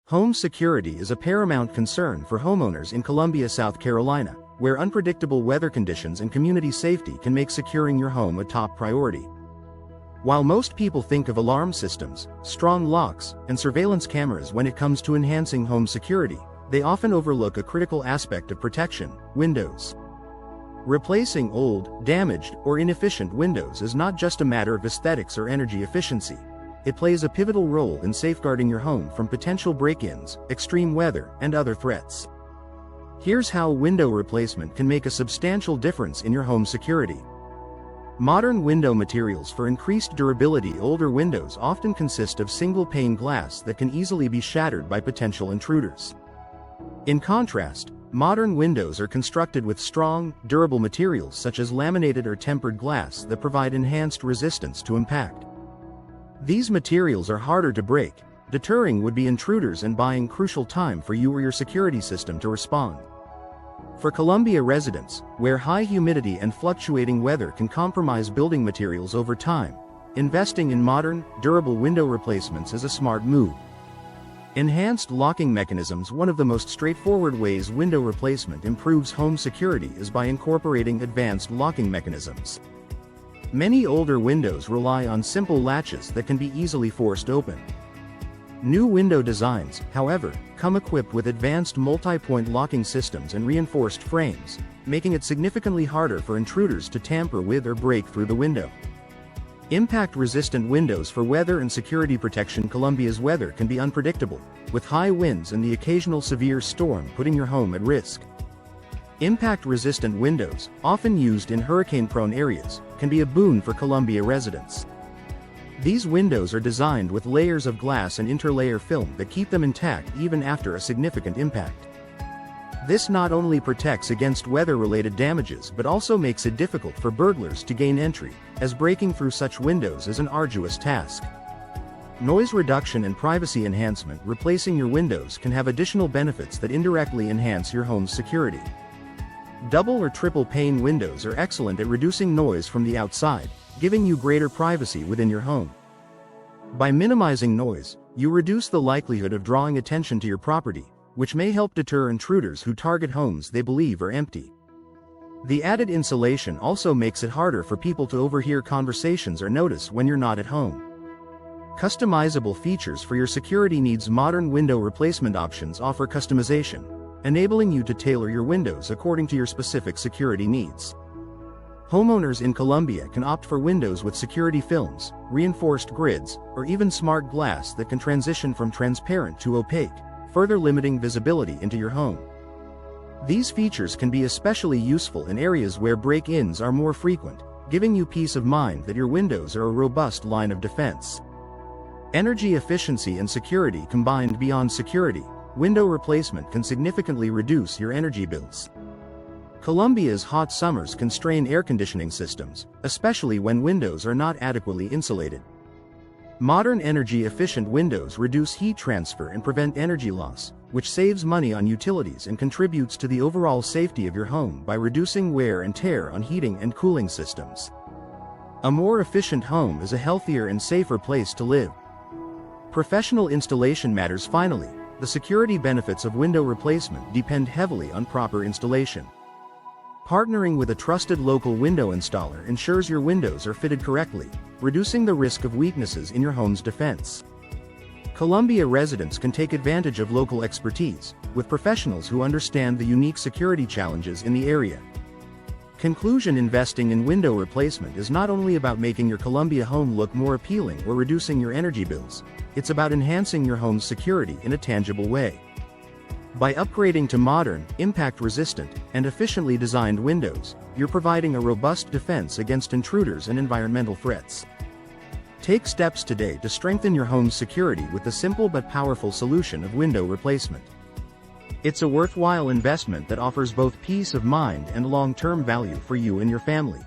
Home security is a paramount concern for homeowners in Columbia, South Carolina, where unpredictable weather conditions and community safety can make securing your home a top priority. While most people think of alarm systems, strong locks, and surveillance cameras when it comes to enhancing home security, they often overlook a critical aspect of protection: windows. Replacing old, damaged, or inefficient windows is not just a matter of aesthetics or energy efficiency. It plays a pivotal role in safeguarding your home from potential break-ins, extreme weather, and other threats. Here's how window replacement can make a substantial difference in your home security. Modern window materials for increased durability. Older windows often consist of single-pane glass that can easily be shattered by potential intruders. In contrast, modern windows are constructed with strong, durable materials such as laminated or tempered glass that provide enhanced resistance to impact. These materials are harder to break, deterring would-be intruders and buying crucial time for you or your security system to respond. For Columbia residents, where high humidity and fluctuating weather can compromise building materials over time, investing in modern, durable window replacements is a smart move. Enhanced locking mechanisms. One of the most straightforward ways window replacement improves home security is by incorporating advanced locking mechanisms. Many older windows rely on simple latches that can be easily forced open. New window designs, however, come equipped with advanced multi-point locking systems and reinforced frames, making it significantly harder for intruders to tamper with or break through the window. Impact-resistant windows. For weather and security protection. Columbia's weather can be unpredictable, with high winds and the occasional severe storm putting your home at risk. Impact-resistant windows, often used in hurricane-prone areas, can be a boon for Columbia residents. These windows are designed with layers of glass and interlayer film that keep them intact even after a significant impact. This not only protects against weather-related damages but also makes it difficult for burglars to gain entry, as breaking through such windows is an arduous task. Noise reduction and privacy enhancement. Replacing your windows can have additional benefits that indirectly enhance your home's security. Double or triple pane windows are excellent at reducing noise from the outside, giving you greater privacy within your home. By minimizing noise, you reduce the likelihood of drawing attention to your property, which may help deter intruders who target homes they believe are empty. The added insulation also makes it harder for people to overhear conversations or notice when you're not at home. Customizable features for your security needs. Modern window replacement options offer customization, enabling you to tailor your windows according to your specific security needs. Homeowners in Columbia can opt for windows with security films, reinforced grids, or even smart glass that can transition from transparent to opaque, further limiting visibility into your home. These features can be especially useful in areas where break-ins are more frequent, giving you peace of mind that your windows are a robust line of defense. Energy efficiency and security combined. Beyond security, window replacement can significantly reduce your energy bills. Columbia's hot summers can strain air conditioning systems, especially when windows are not adequately insulated. Modern energy-efficient windows reduce heat transfer and prevent energy loss, which saves money on utilities and contributes to the overall safety of your home by reducing wear and tear on heating and cooling systems. A more efficient home is a healthier and safer place to live. Professional installation matters. Finally, the security benefits of window replacement depend heavily on proper installation. Partnering with a trusted local window installer ensures your windows are fitted correctly, reducing the risk of weaknesses in your home's defense. Columbia residents can take advantage of local expertise, with professionals who understand the unique security challenges in the area. Conclusion: investing in window replacement is not only about making your Columbia home look more appealing or reducing your energy bills, it's about enhancing your home's security in a tangible way. By upgrading to modern, impact-resistant, and efficiently designed windows, you're providing a robust defense against intruders and environmental threats. Take steps today to strengthen your home's security with the simple but powerful solution of window replacement. It's a worthwhile investment that offers both peace of mind and long-term value for you and your family.